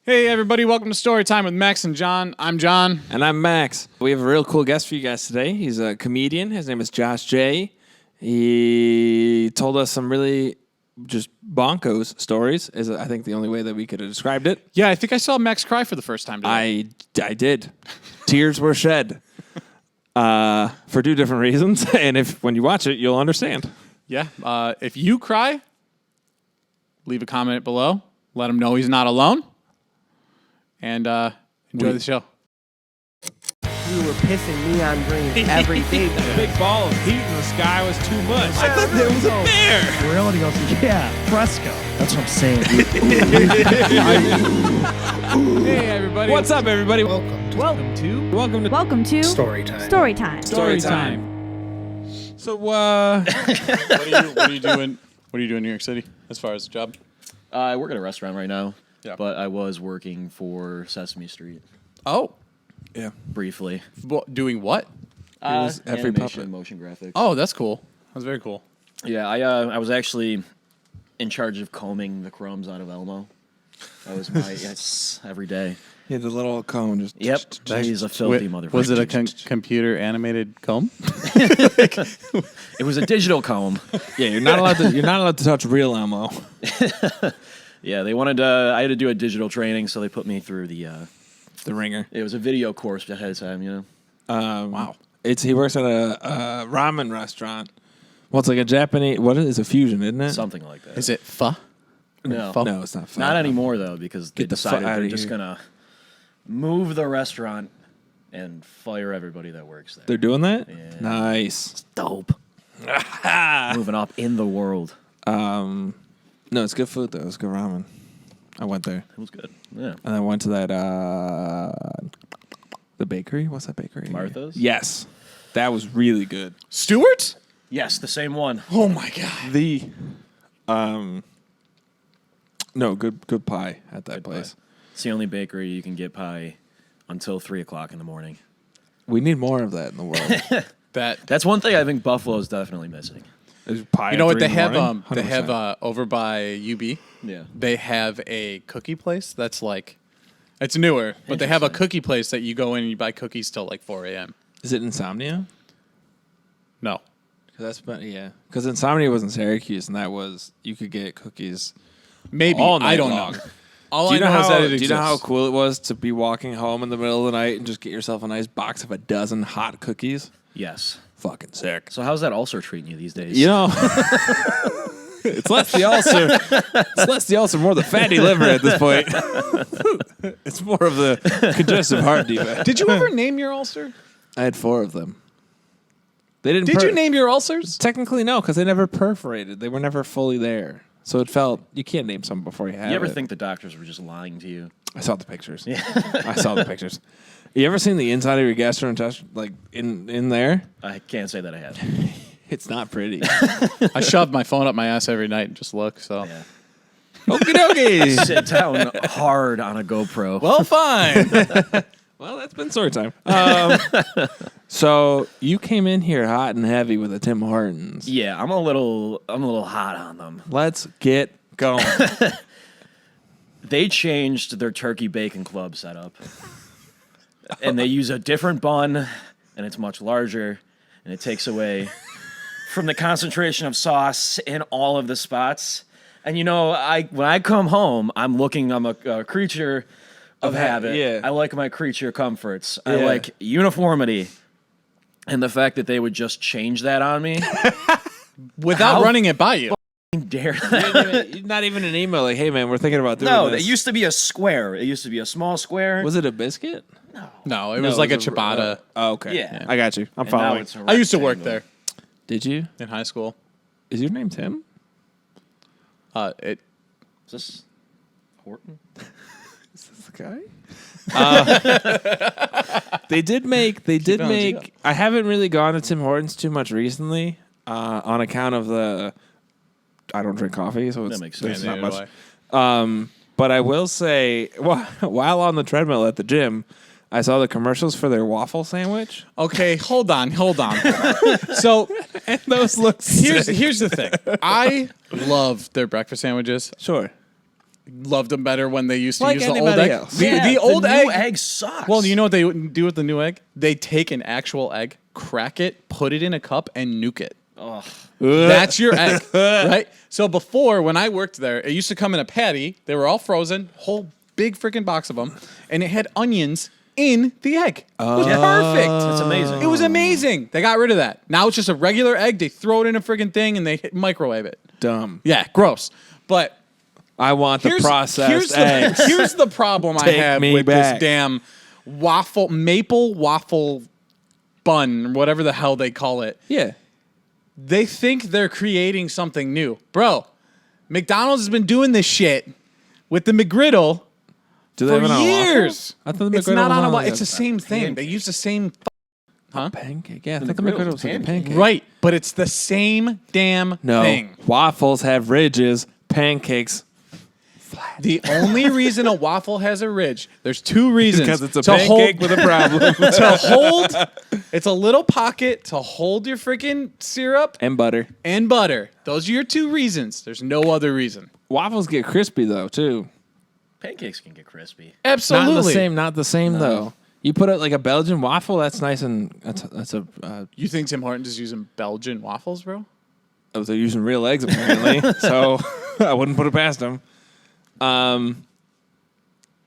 Hey everybody, welcome to Story Time with Max and John. I'm John. And I'm Max. We have a real cool guest for you guys today. He's a comedian. His name is Josh J. He told us some really just bonkos stories, is I think the only way that we could have described it. Yeah, I think I saw Max cry for the first time today. I did. Tears were shed for two different reasons. And when you watch it, you'll understand. Yeah, if you cry, leave a comment below. Let him know he's not alone. And enjoy the show. We were pissing neon green every day. That big ball of heat in the sky was too much. I thought there was a bear. Reality goes, yeah, fresco. That's what I'm saying. Hey everybody. What's up, everybody? Welcome Welcome to Story Time. Story Time. Story time. So, What are you doing? What do you do in New York City as far as a job? I work at a restaurant right now, Yeah. but I was working for Sesame Street Oh, yeah. briefly. doing what? was every Animation, puppet. motion graphics. Oh, that's cool. That's very cool. Yeah, I was actually in charge of combing the crumbs out of Elmo. That was my yes every day. Yeah, the little cone just. Yep, he's a filthy motherfucker. Was it a computer animated comb? It was a digital comb. Yeah, you're not allowed to touch real Elmo. Yeah, they wanted. I had to do a digital training, so they put me through the. The ringer. It was a video course ahead of time, you know. Wow. He works at a ramen restaurant. Well, it's like a Japanese. What is it? It's a fusion, isn't it? Something like that. Is it pho? No, No, it's not. Fun. not anymore though, because they Get the fuck decided outta they're just here. gonna move the restaurant and fire everybody that works there. They're doing that. Yeah. Nice. Dope. Moving up in the world. No, it's good food though. It's good ramen. I went there, It was good. Yeah. and I went to that the bakery. What's that bakery? Martha's? Yes, that was really good. Stewart? Yes, the same one. Oh my god. The no, good pie at that place. It's the only bakery you can get pie until 3:00 in the morning. We need more of that in the world. That's one thing I think Buffalo's definitely missing. There's pie. You know at what 3 they in the have? morning? They have 100%. over by UB. Yeah. They have a cookie place that's like, it's newer, but they have a cookie place that you go in and you buy cookies till like 4 a.m. Is it Insomnia? No. Because Insomnia was in Syracuse, and that was you could get cookies Maybe. all night I don't long. know. All Do I you know know is how? that it Do exists. you know how cool it was to be walking home in the middle of the night and just get yourself a nice box of a dozen hot cookies? Yes. Fucking sick. So how's that ulcer treating you these days? You know, it's less the ulcer. It's less the ulcer, more the fatty liver at this point. It's more of the congestive heart defect. Did you ever name your ulcer? I had 4 of them. They didn't. Did you name your ulcers? Technically, no, because they never perforated. They were never fully there. So it felt you can't name something before you have You ever it. think the doctors were just lying to you? I saw the pictures. Yeah, I saw the pictures. You ever seen the inside of your gastrointestinal, like in there? I can't say that I have. It's not pretty. I shoved my phone up my ass every night and just look. So, Yeah. Okie dokie. Sit down hard on a GoPro. well, fine. Well, that's been story time. So you came in here hot and heavy with a Tim Hortons. Yeah, I'm a little hot on them. Let's get going. They changed their turkey bacon club setup. And they use a different bun, and it's much larger, and it takes away from the concentration of sauce in all of the spots. And you know, when I come home, I'm a creature of habit. yeah. I like my creature comforts. I Yeah. like uniformity. And the fact that they would just change that on me, Without How running it by you. dare that? Not even an email like, hey, man, we're thinking about doing No, this. it used to be a square. It used to be a small square. Was it a biscuit? No, it was like a ciabatta. Oh, okay. Yeah. I got you. I'm And now following. it's a I used to work rectangle. there Did you? in high school. Is your name Tim? It Is this Horton? Is this the guy? They did make. I haven't really gone to Tim Hortons too much recently, on account of the. I don't drink coffee, so it's That makes there's sense. not neither much. But I will say, while on the treadmill at the gym, I saw the commercials for their waffle sandwich. Okay, hold on. So And those look here's the thing. I love their breakfast sandwiches. Sure. Loved them better when they used to Like use the old anybody egg. else. The old new egg. egg sucks. Well, you know what they do with the new egg? They take an actual egg, crack it, put it in a cup, and nuke it. Ugh. That's your egg, right? So before, when I worked there, it used to come in a patty. They were all frozen, whole big freaking box of them, and it had onions in the egg. It was perfect. That's amazing. It was amazing. They got rid of that. Now it's just a regular egg. They throw it in a freaking thing and they microwave it. Dumb. Yeah, gross. But I want the processed eggs. here's the problem I Take have me with back. this damn maple waffle bun, or whatever the hell they call it. Yeah. They think they're creating something new. Bro, McDonald's has been doing this shit with the McGriddle Do they for have it on a waffle? years. I thought the It's McGriddle not was on a on waffle. like It's the same thing. They use the same pancake. Yeah, I thought the McGriddle McGriddle was was like a pancake. pancake. right, but it's the same damn No. thing. Waffles have ridges. Pancakes. The only reason a waffle has a ridge, there's two reasons. Because it's a To pancake hold- with a problem. to hold, it's a little pocket to hold your freaking syrup And butter. and butter. Those are your two reasons. There's no other reason. Waffles get crispy though too. Pancakes can get crispy. Absolutely. Not the same though. You put it like a Belgian waffle. That's nice and that's a. You think Tim Hortons is using Belgian waffles, bro? They're using real eggs apparently, so I wouldn't put it past them.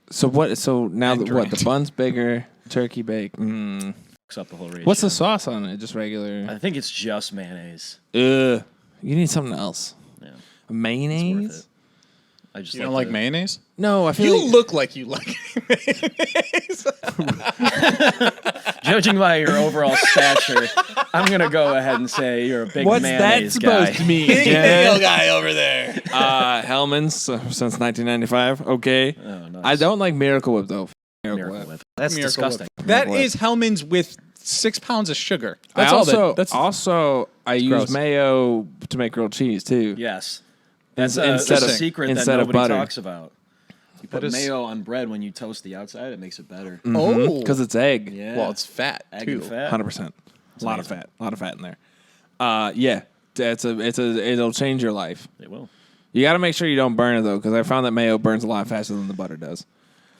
So what? So now And that what? The Grant. bun's bigger, turkey bake. Mm. Fucks up the whole ratio. What's the sauce on it? Just regular. I think it's just mayonnaise. You need something else. Yeah. Mayonnaise? Worth it. I just You don't like the- mayonnaise? No, I feel You like look like you like mayonnaise. Judging by your overall stature, I'm gonna go ahead and say you're a big what's that mayonnaise supposed guy. to mean? Little Jen? guy over there. Hellman's since 1995. Okay. Oh, nice. I don't like Miracle Whip though. Miracle Whip. That's Miracle disgusting. Whip. That Whip. is Hellman's with 6 pounds of sugar. I That's all also that. That's I use gross. mayo to make grilled cheese too. Yes. That's That's instead a of secret instead that of nobody butter. talks about. You put is- mayo on bread when you toast the outside, it makes it better. oh, because it's egg. Yeah. well, it's fat egg too. and fat. 100%. A lot of amazing. fat. A lot of fat in there. Yeah. It'll change your life. It will. You got to make sure you don't burn it though, because I found that mayo burns a lot faster than the butter does.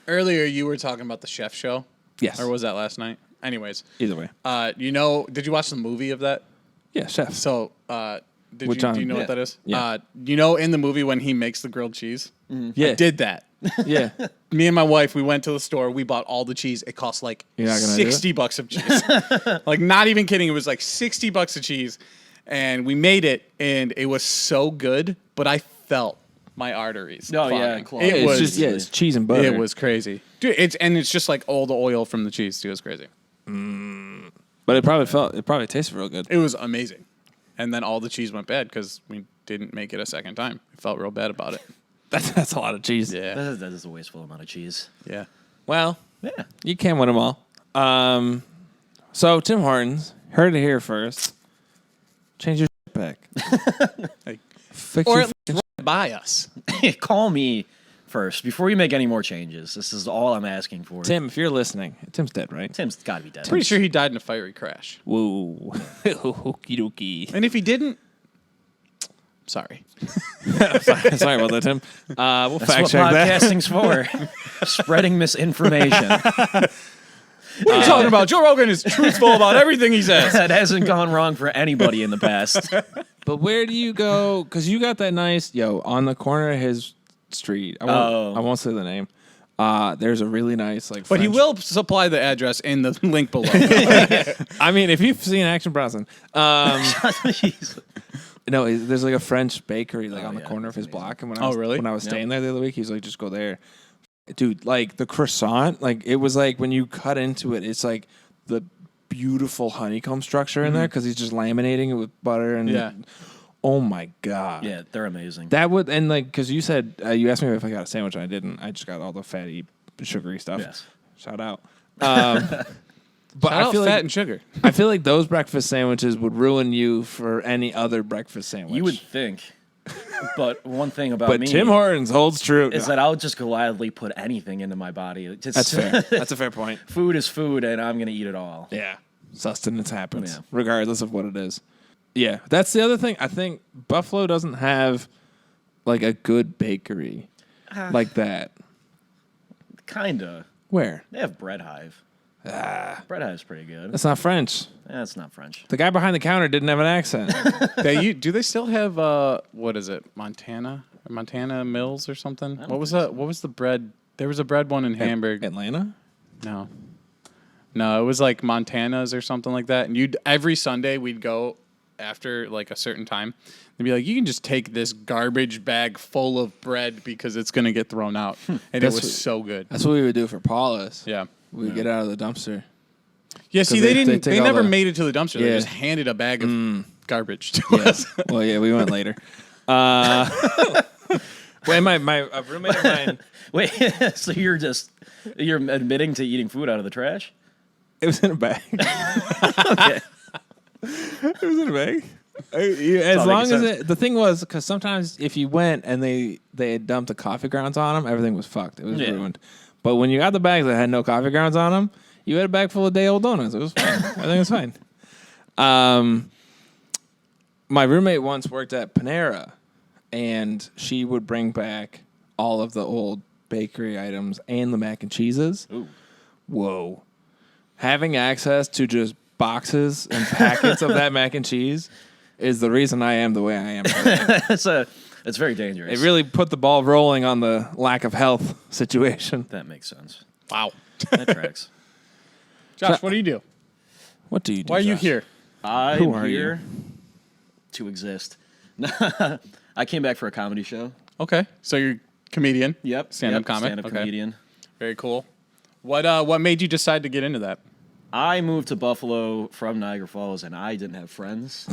Earlier, you were talking about the chef show, Yes. or was that last night? Anyways, Either way. did you watch the movie of that? Yeah, chef. So, do Which you one? know Yeah. what that is? Yeah. In the movie when he makes the grilled cheese? Yeah. Did that. Yeah. Me and my wife, we went to the store. We bought all the cheese. It cost like You're not gonna do it? $60 of cheese. Like, not even kidding. It was like $60 of cheese. And we made it, and it was so good, but I felt my arteries. Oh, yeah, clogging. clogged. It It's was just it's cheese and butter. It was crazy. Dude, it's just like all the oil from the cheese, too. It was crazy. But it probably tasted real good. It was amazing. And then all the cheese went bad because we didn't make it a second time. I felt real bad about it. That's a lot of cheese. Yeah. That is a wasteful amount of cheese. Yeah. Well, Yeah. you can't win them all. So Tim Hortons, heard it here first. Change your shit back. Like, Fix or your at least run it by us. Call me first before you make any more changes. This is all I'm asking for. Tim, if you're listening, Tim's dead, right? Tim's got to be dead. Pretty sure he died in a fiery crash. Whoa. Okie dokie. And if he didn't, sorry. Sorry about that, Tim. We'll That's fact what check that. podcasting's for. Spreading misinformation. What are you talking about? Joe Rogan is truthful about everything he says. That hasn't gone wrong for anybody in the past. But where do you go? Because you got that nice, on the corner of his street. I won't say the name. There's a really nice, like, But he French- will supply the address in the link below. I mean, if you've seen Action Bronson. Jeez. No, there's like a French bakery like on the yeah, corner of that's his block. And when Oh, really? When I was staying there the other week, he was like, just go there. Dude, like the croissant, like it was like when you cut into it, it's like the beautiful honeycomb structure in there because he's just laminating it with butter and Yeah. Oh my god. Yeah, they're amazing. That would and like because you said you asked me if I got a sandwich and I didn't. I just got all the fatty, sugary stuff. Yes. Shout out. But I I feel fat like and sugar. I feel like those breakfast sandwiches would ruin you for any other breakfast sandwich. You would think. But one thing about but me Tim Hortons holds true. is that I'll just gladly put anything into my body. It's just- That's fair. That's a fair point. Food is food, and I'm going to eat it all. Yeah. Sustenance happens, Yeah. regardless of what it is. Yeah. That's the other thing. I think Buffalo doesn't have like a good bakery. like that. Kinda. Where? They have Bread Hive. Bread Hive's pretty good. That's not French. That's not French. The guy behind the counter didn't have an accent. Do they still have what is it? Montana Mills or something? What was that? What was the bread? There was a bread one in Hamburg. Atlanta? No, it was like Montana's or something like that. And every Sunday we'd go after like a certain time. They'd be like, you can just take this garbage bag full of bread because it's gonna get thrown out, and it was so good. That's what we would do for Paula's. Yeah. We'd get out of the dumpster. Yeah, see, they they take all never the- made it to the dumpster. They Yeah. just handed a bag of garbage to Yeah. us. Well, yeah, we went later. Wait, my roommate of mine, Wait, so you're admitting to eating food out of the trash? it was in a bag. Okay. It was in a bag. all As long making as sense. the thing was, because sometimes if you went and they had dumped the coffee grounds on them, everything was fucked. It was Yeah. ruined. But when you got the bags that had no coffee grounds on them, you had a bag full of day-old donuts. It was fine. Everything was fine. My roommate once worked at Panera, and she would bring back all of the old bakery items and the mac and cheeses. Ooh. Whoa. Having access to just boxes and packets of that mac and cheese is the reason I am the way I am today. It's very dangerous. It really put the ball rolling on the lack of health situation. That makes sense. Wow. That tracks. Josh, what do you do? What do you do? Why are you Josh? here? I'm Who are here to exist. I came back for a comedy show. Okay, so you're a comedian. Yep. Stand-up comic. Stand-up Okay. comedian. Very cool. What made you decide to get into that? I moved to Buffalo from Niagara Falls, and I didn't have friends.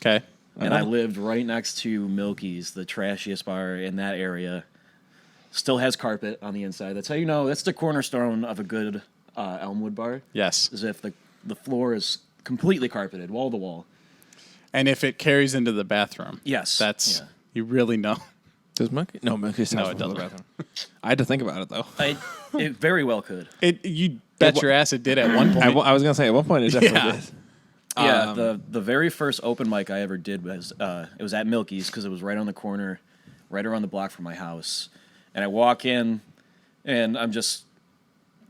Okay. And I lived right next to Milky's, the trashiest bar in that area. Still has carpet on the inside. That's how you know. That's the cornerstone of a good Elmwood bar. Yes. Is if the floor is completely carpeted, wall to wall. And if it carries into the bathroom. Yes. That's Yeah. you really know. Does Monkey? No, Monkey's No, house it was in the doesn't. bathroom. I had to think about it though. It very well could. You bet your ass it did at one point. I was gonna say at one point it definitely Yeah. did. Yeah, the very first open mic I ever did was it was at Milky's because it was right on the corner, right around the block from my house. And I walk in, and I'm just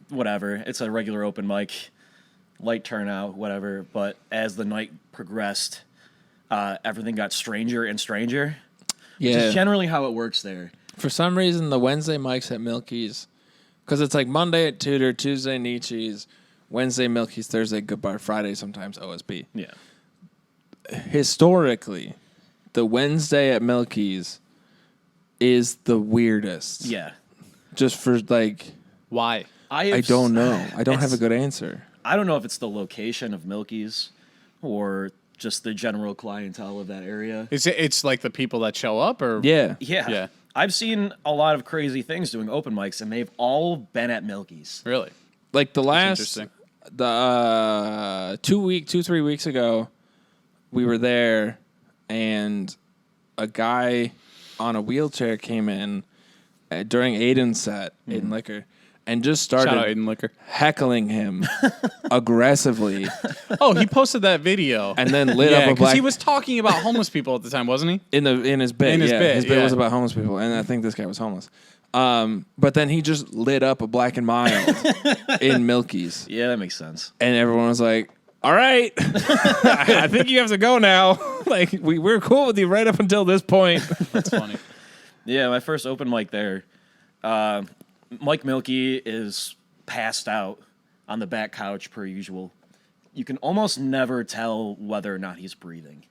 whatever. It's a regular open mic, light turnout, whatever. But as the night progressed, everything got stranger and stranger. Which Yeah. is generally how it works there. For some reason, the Wednesday mics at Milky's, because it's like Monday at Tudor, Tuesday Nietzsche's, Wednesday Milky's, Thursday Good Bar, Friday sometimes OSB. Yeah. Historically, the Wednesday at Milky's is the weirdest. Yeah. Just for like, Why? I don't know. I don't have a good answer. I don't know if it's the location of Milky's or just the general clientele of that area. It's like the people that show up or Yeah. Yeah. Yeah. I've seen a lot of crazy things doing open mics, and they've all been at Milky's. Really? Like the last, interesting. 3 weeks ago, we were there, and a guy on a wheelchair came in during Aiden's set in Liquor, and just Shout out started Aiden Liquor. heckling him aggressively, Oh, he posted that video. and then lit up a because black. he was talking about homeless people at the time, wasn't he? in his bit. In his yeah, bit, his bit yeah. was about homeless people, and I think this guy was homeless. But then he just lit up a Black and Mild in Milky's, Yeah, that makes sense. and everyone was like, "All right, I think you have to go now." Like we're cool with you right up until this point. That's funny. Yeah, my first open mic there. Mike Milky is passed out on the back couch per usual. You can almost never tell whether or not he's breathing.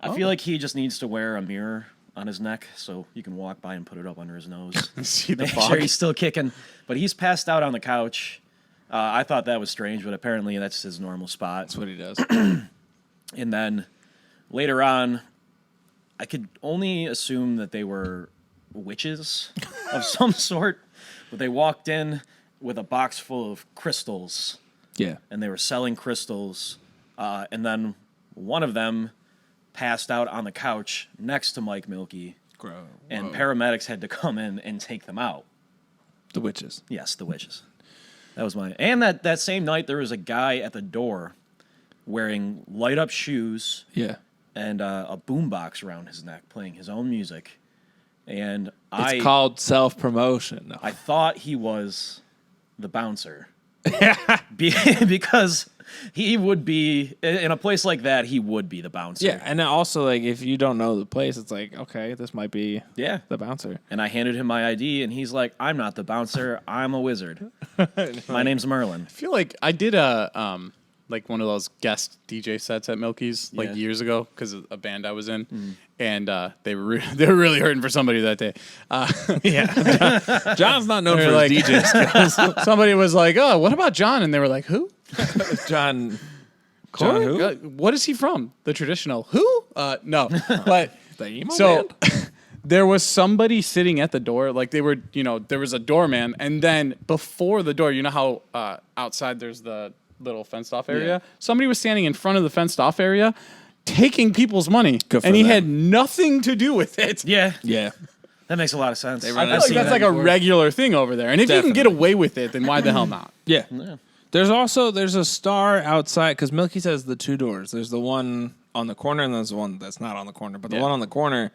I feel like he just needs to wear a mirror on his neck so you can walk by and put it up under his nose. See the Make fog. sure he's still kicking. But he's passed out on the couch. I thought that was strange, but apparently that's his normal spot. That's what he does. And then later on, I could only assume that they were witches of some sort. But they walked in with a box full of crystals, Yeah. and they were selling crystals. And then one of them passed out on the couch next to Mike Milky, and paramedics had to come in and take them out. The witches. Yes, the witches. That was mine. And that same night, there was a guy at the door wearing light-up shoes Yeah. and a boombox around his neck, playing his own music. and It's called self-promotion. No. I thought he was the bouncer. Because he would be in a place like that. He would be the bouncer. Yeah, and then also like if you don't know the place, it's like okay, this might be Yeah. the bouncer. And I handed him my ID, and he's like, "I'm not the bouncer. I'm a wizard. My name's Merlin." I feel like I did a like one of those guest DJ sets at Milky's like Yeah. years ago because of a band I was in, and they were really hurting for somebody that day. Yeah, John's not known They for were his DJ skills. Somebody was like, "Oh, what about John?" And they were like, "Who? John Corey? who? What is he from? The traditional who? No, but The emo so." band? There was somebody sitting at the door, like they were, there was a doorman, and then before the door, you know how outside there's the little fenced off area? Yeah. Somebody was standing in front of the fenced off area taking people's money, Good for and he them. had nothing to do with it. Yeah, Yeah, that makes a lot of sense. They I run feel I've like seen that's that like a before. regular thing over there. And if you can get Definitely. away with it, then why the hell not? yeah. There's a star outside because Milky says the two doors. There's the one on the corner and there's the one that's not on the corner. But the Yeah. one on the corner,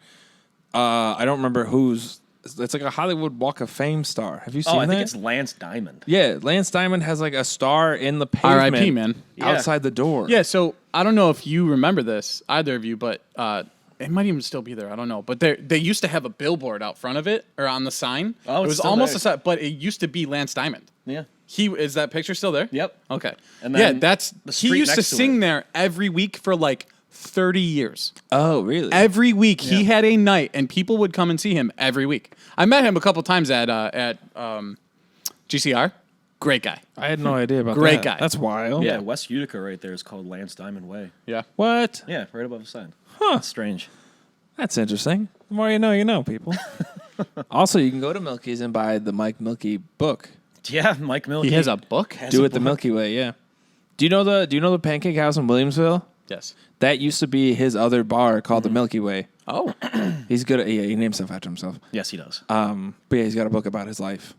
I don't remember whose. It's like a Hollywood Walk of Fame star. Have you seen Oh, I that? think it's Lance Diamond. Yeah, Lance Diamond has like a star in the pavement. R.I.P., man. Outside the door. Yeah, so I don't know if you remember this, either of you, but it might even still be there. I don't know. But they used to have a billboard out front of it or on the sign. Oh, it it's was still almost there. a sign, but it used to be Lance Diamond. Yeah. Is that picture still there? Yep. Okay. And yeah, then that's the he street used to next to sing it. there every week for like 30 years. Oh, really? Every week he had a night, and people would come and see him every week. I met him a couple times at GCR. Great guy. I had no idea about Great that. guy. That's wild. Yeah, West Utica right there is called Lance Diamond Way. Yeah. What? Yeah, right above the sign. Huh. That's strange. That's interesting. The more you know, people. Also, you can go to Milky's and buy the Mike Milky book. Yeah, Mike Milky. He has a book. Do it the Milky Way, yeah. Do you know the Pancake House in Williamsville? Yes. That used to be his other bar called the Milky Way. Oh. He's good at he names stuff after himself. Yes, he does. But yeah, he's got a book about his life.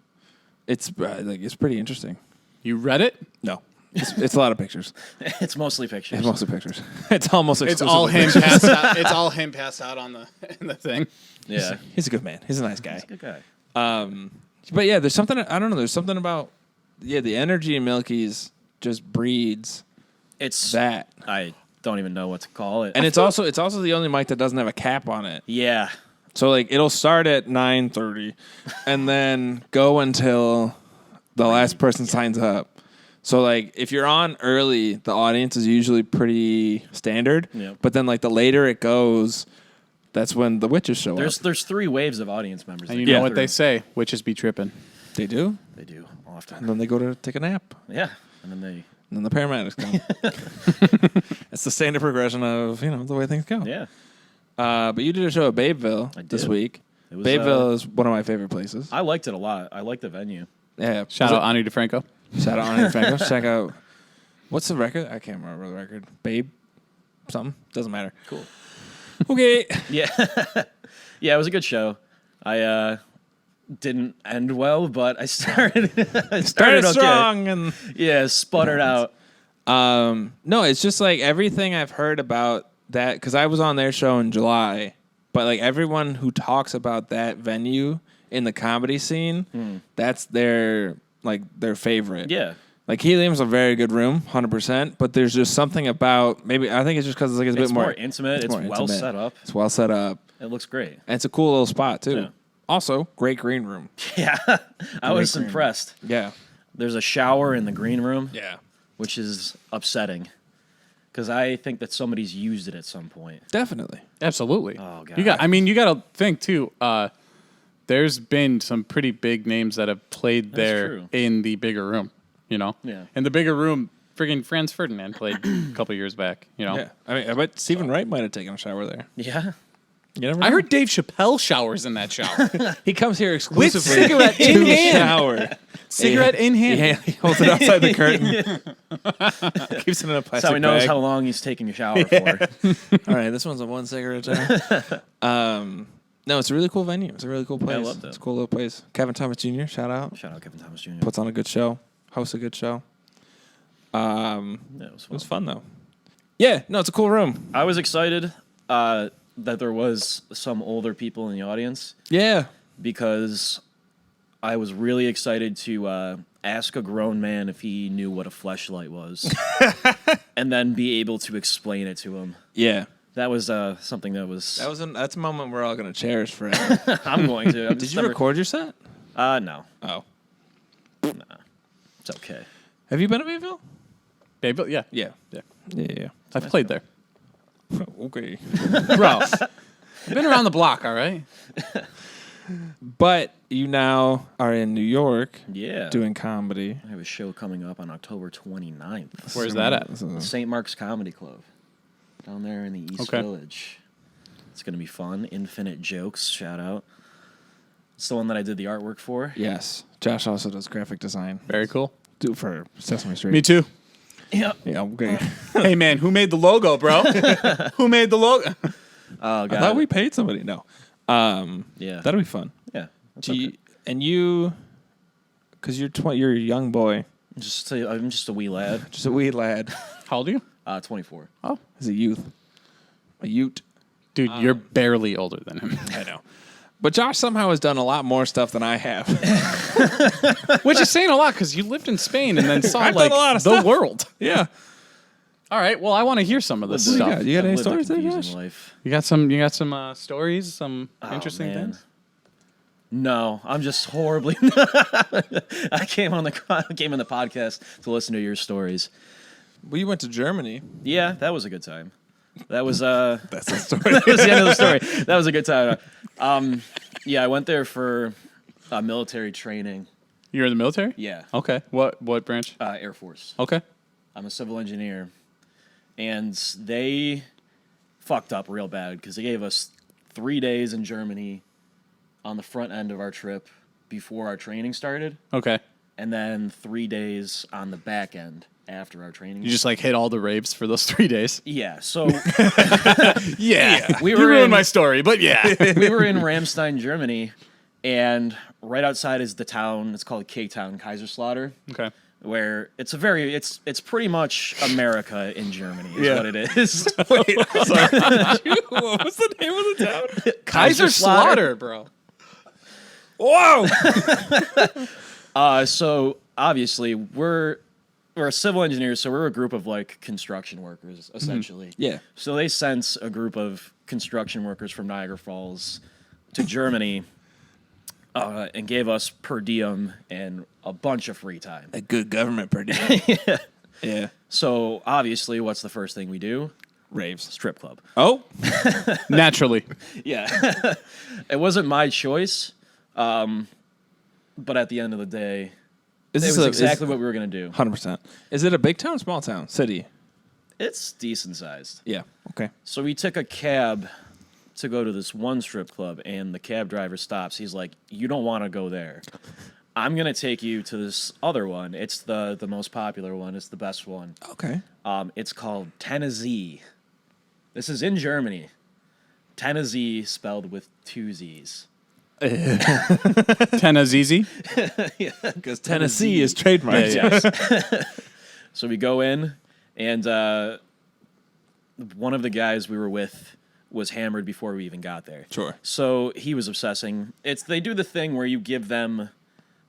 It's it's pretty interesting. You read it? No, it's a lot of pictures. It's mostly pictures. It's mostly pictures. It's almost It's exclusively all him pictures. passed out. It's all him passed out on in the thing. Yeah. He's a good man. He's a nice guy. Good guy. But yeah, there's something I don't know. There's something about the energy in Milky's just breeds It's that, I don't even know what to call it. and it's also the only mic that doesn't have a cap on it. yeah. So like it'll start at 9:30, and then go until the last person signs up. So like if you're on early, the audience is usually pretty standard. Yep. But then like the later it goes, that's when the witches show There's up. 3 waves of audience members. And that you go know what through. they say, witches be tripping. They do, They do and often. then they go to take a nap, Yeah. And then they. and then the paramedics come. It's the standard progression of the way things go. Yeah. But you did a show at Babeville this did. week. It was, Babeville is one of my favorite places. I liked it a lot. I liked the venue. Yeah, Shout out Ani DeFranco. Shout out Ani Franco. Check out what's the record? I can't remember the record. Babe, something doesn't matter. Cool. Okay. Yeah. Yeah, it was a good show. I didn't end well, but I started. Started okay. strong and Yeah, sputtered out. no, it's just like everything I've heard about that because I was on their show in July, but like everyone who talks about that venue in the comedy scene, that's their favorite. Yeah. Like Helium's a very good room, 100%. But there's just something about I think it's just because it's like it's a It's bit more more intimate. It's more well intimate. set up. It's well set up, It looks great. and it's a cool little spot too. Yeah. Also, great green room. Yeah. I was green room. impressed. Yeah, There's a shower in the green room, yeah, which is upsetting. Because I think that somebody's used it at some point. definitely. Absolutely. Oh, God. You got to think too. There's been some pretty big names that have played there true. in the bigger room. Yeah. In the bigger room, friggin' Franz Ferdinand played a couple years back. Yeah, I mean, I bet Stephen Wright might have taken a shower there. Yeah. You never know. I heard Dave Chappelle showers in that shower. he comes here exclusively cigarette in to hand. shower. Cigarette in hand. He holds it outside the curtain. Keeps it in a plastic That's how he knows bag. how long he's taking a shower for. All right, this one's a one cigarette jar. No, it's a really cool venue. It's a really cool place. I loved it. It's a cool little place. Kevin Thomas Jr. Shout out. Shout out Kevin Thomas Jr. Puts on a good show. Hosts a good show. Yeah, it was It fun. was fun though. Yeah, no, it's a cool room. I was excited. that there was some older people in the audience Yeah. because I was really excited to ask a grown man if he knew what a fleshlight was, and then be able to explain it to him. Yeah. That was something that was. That's a moment we're all gonna cherish forever. I'm going to. Did you record your set? No. Oh. It's okay. Have you been to Bayville? Bayville, yeah. Yeah. Yeah. Yeah. I've played there. Okay. Bro, I've been around the block, all right? But you now are in New York Yeah. doing comedy. I have a show coming up on October 29th. Where's that at? St. Mark's Comedy Club. Down there in the East Okay. Village. It's going to be fun. Infinite Jokes, shout out. It's the one that I did the artwork for. Yes. Josh also does graphic design. Very cool. Do it for Sesame Street. Me too. Yeah. Yeah, okay. Hey, man, who made the logo, bro? Who made the logo? Oh, I God. thought we paid somebody. No. Yeah. That'll be fun. Yeah. That's Do you, okay. and you, because you're a young boy, I'm just a wee lad. just a wee lad. How old are you? 24. Oh. He's a youth. A ute. Dude, you're barely older than him. I know. But Josh somehow has done a lot more stuff than I have. Which is saying a lot because you lived in Spain and then saw I've like done a lot of the stuff. world. Yeah. All right, well, I want to hear some of this What do you stuff. got? You got any I've lived a stories there, confusing Josh? life. You got some stories, some Oh, interesting man. things? No, I'm just horribly. I came in the podcast to listen to your stories. Well, you went to Germany. Yeah, that was a good time. That was That's the story. that was the end of the story. That was a good time. Yeah, I went there for military training. You're in the military? Yeah, Okay. What branch? Air Force. Okay. I'm a civil engineer, and they fucked up real bad because they gave us 3 days in Germany on the front end of our trip before our training started, Okay. and then 3 days on the back end after our training. You just like hit all the raves for those 3 days? Yeah, so Yeah. We you were ruined in- my story, but yeah. we were in Ramstein, Germany, and right outside is the town. It's called K-Town, Kaiserslautern, Okay. where it's it's pretty much America in Germany is Yeah. what it is. What was the name of the town? Kaiserslautern, bro. Whoa! So obviously we're civil engineers, so we're a group of like construction workers essentially. Yeah. So they sent a group of construction workers from Niagara Falls to Germany and gave us per diem and a bunch of free time. A good government per diem. Yeah. So obviously, what's the first thing we do? Raves. Strip club. Oh? Naturally. Yeah. It wasn't my choice, but at the end of the day, it was exactly what we were going to do. 100%. Is it a big town or small town? City? It's decent sized. Yeah. Okay. So we took a cab to go to this one strip club, and the cab driver stops. He's like, "You don't want to go there. I'm going to take you to this other one. It's the most popular one. It's the best one. Okay. It's called Genesee. This is in Germany. Genesee spelled with 2 Z's. Tenazizi. Because Tennessee is trademarked. Yeah. So we go in, and one of the guys we were with was hammered before we even got there. Sure. So he was obsessing. They do the thing where you give them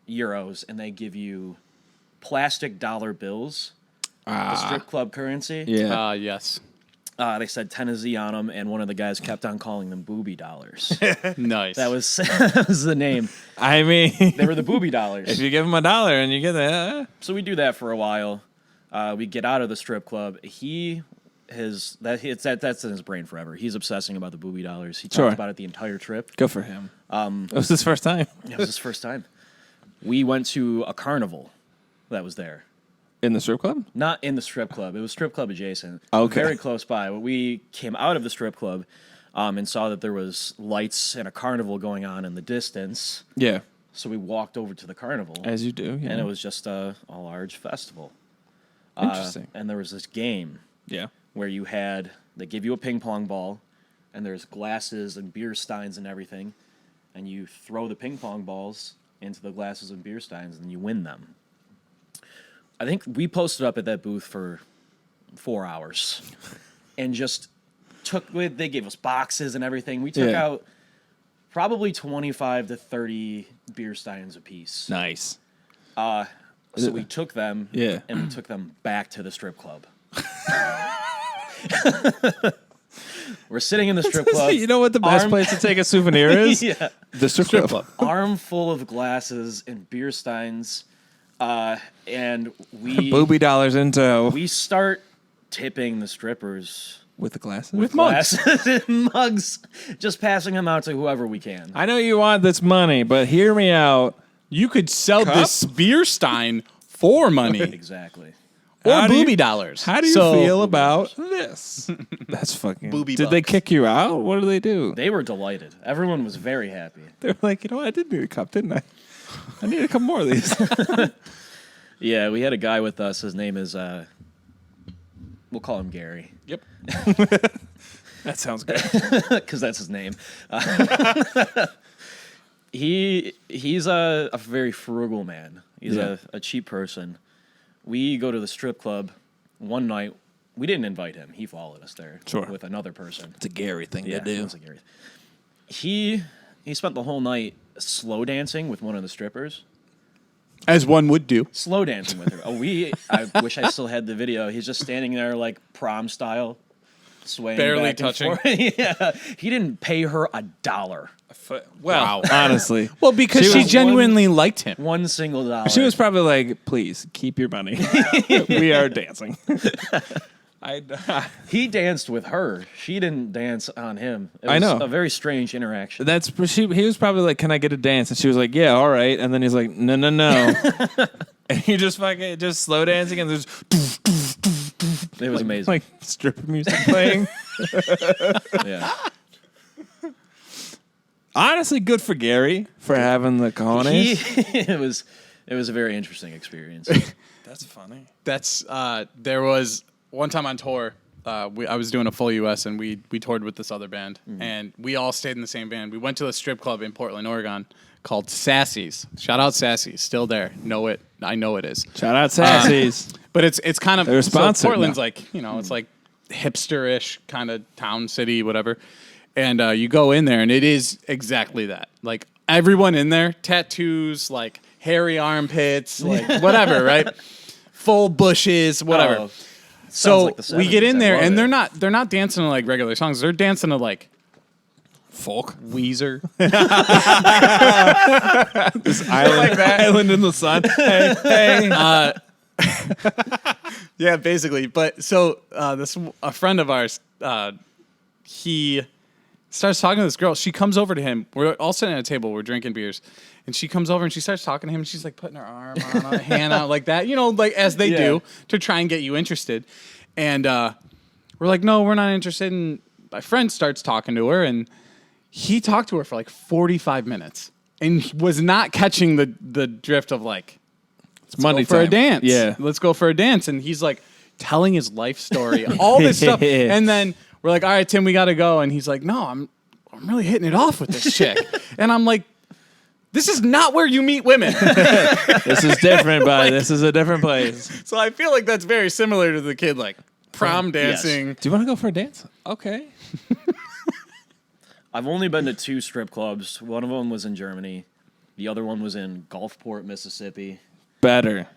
euros and they give you plastic dollar bills, the strip club currency. Yeah. Yes. They said Tennessee on them, and one of the guys kept on calling them booby dollars. Nice. That was the name. I mean, They were the booby dollars. if you give him $1 and you get that, So we do that for a while. We get out of the strip club. That's in his brain forever. He's obsessing about the booby dollars. He Sure. talked about it the entire trip. good for him. It was his first time It was his first time. We went to a carnival that was there. in the strip club. Not in the strip club. It was strip club adjacent. Okay. Very close by. But we came out of the strip club and saw that there was lights and a carnival going on in the distance. Yeah. So we walked over to the carnival. As you do. Yeah. And it was just a large festival. Interesting. And there was this game Yeah. where they give you a ping pong ball, and there's glasses and beer steins and everything, and you throw the ping pong balls into the glasses and beer steins, and you win them. I think we posted up at that booth for 4 hours, and just they gave us boxes and everything. We took out probably 25 to 30 beer steins apiece. Nice. So we took them and we took them back to the strip club. We're sitting in the strip club. You know what the best place to take a souvenir is? Yeah. The strip club. Armful of glasses and beer steins. And we Booby dollars in tow. we start tipping the strippers With the glasses? With mugs. glasses and mugs, just passing them out to whoever we can. I know you want this money, but hear me out. You could sell this beer stein for money Exactly. or How do you- booby dollars. How do you feel about this? That's fucking... Booby Did they bucks. kick you out? What do they do? They were delighted. Everyone was very happy. They were like, you know what? I did need a cup, didn't I? I need a couple more of these. Yeah, we had a guy with us. His name is, we'll call him Gary, Yep. That sounds good. because that's his name. He's a very frugal man. He's a cheap person. We go to the strip club one night. We didn't invite him. He followed us there with another person. It's a Gary thing Yeah, to do. it's a Gary. He spent the whole night slow dancing with one of the strippers. As one would do. Slow dancing with her. I wish I still had the video. He's just standing there like prom style, swaying Barely back and touching. forth. Yeah, he didn't pay her $1. Well, honestly. Well, because she was genuinely liked him. One single dollar. She was probably like, please, keep your money. We are dancing. He danced with her. She didn't dance on him. It was I know. a very strange interaction. He was probably like, can I get a dance? And she was like, yeah, all right. And then he's like, no. And he just fucking just slow dancing and there's It was amazing. like stripper music playing. Yeah. Honestly, good for Gary for having the cojones. It was a very interesting experience. That's funny. That's there was one time on tour. I was doing a full U.S. and we toured with this other band, and we all stayed in the same band. We went to a strip club in Portland, Oregon, called Sassy's. Shout out Sassy's, still there. I know it is. Shout out Sassy's. But it's kind of They're sponsored Portland's now. like it's like hipster-ish kind of town, city, whatever. And you go in there, and it is exactly that. Like everyone in there, tattoos, like hairy armpits, like whatever, right? Full bushes, whatever. Oh, so like the we get 70s. in I there, love and it. they're not dancing to like regular songs. They're dancing to like Folk. Weezer. Island in the sun. Hey. Yeah, basically. But so a friend of ours, he starts talking to this girl. She comes over to him. We're all sitting at a table. We're drinking beers. And she comes over and she starts talking to him. And she's like putting her arm on a hand out like that, like as they do to try and get you interested. And we're like, no, we're not interested. And my friend starts talking to her. And he talked to her for like 45 minutes and was not catching the drift of like, It's Monday go for a time. dance. Yeah. Let's go for a dance. And he's like telling his life story, all this stuff. And then we're like, all right, Tim, we got to go. And he's like, no, I'm really hitting it off with this chick. And I'm like, this is not where you meet women. This is different, buddy. This is a different place. So I feel like that's very similar to the kid, like prom Yes. dancing. Do you want to go for a dance? Okay. I've only been to 2 strip clubs. One of them was in Germany. The other one was in Gulfport, Mississippi. Better.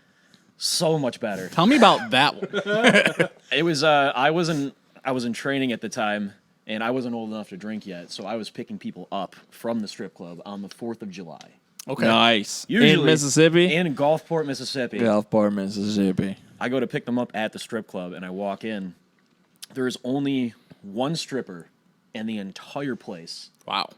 So much better. Tell me about that one. It was I was in training at the time, and I wasn't old enough to drink yet, so I was picking people up from the strip club on the 4th of July. Okay. Nice. Usually in Mississippi? In Gulfport, Mississippi. Gulfport, Mississippi. I go to pick them up at the strip club, and I walk in. There's only one stripper in the entire place, Wow.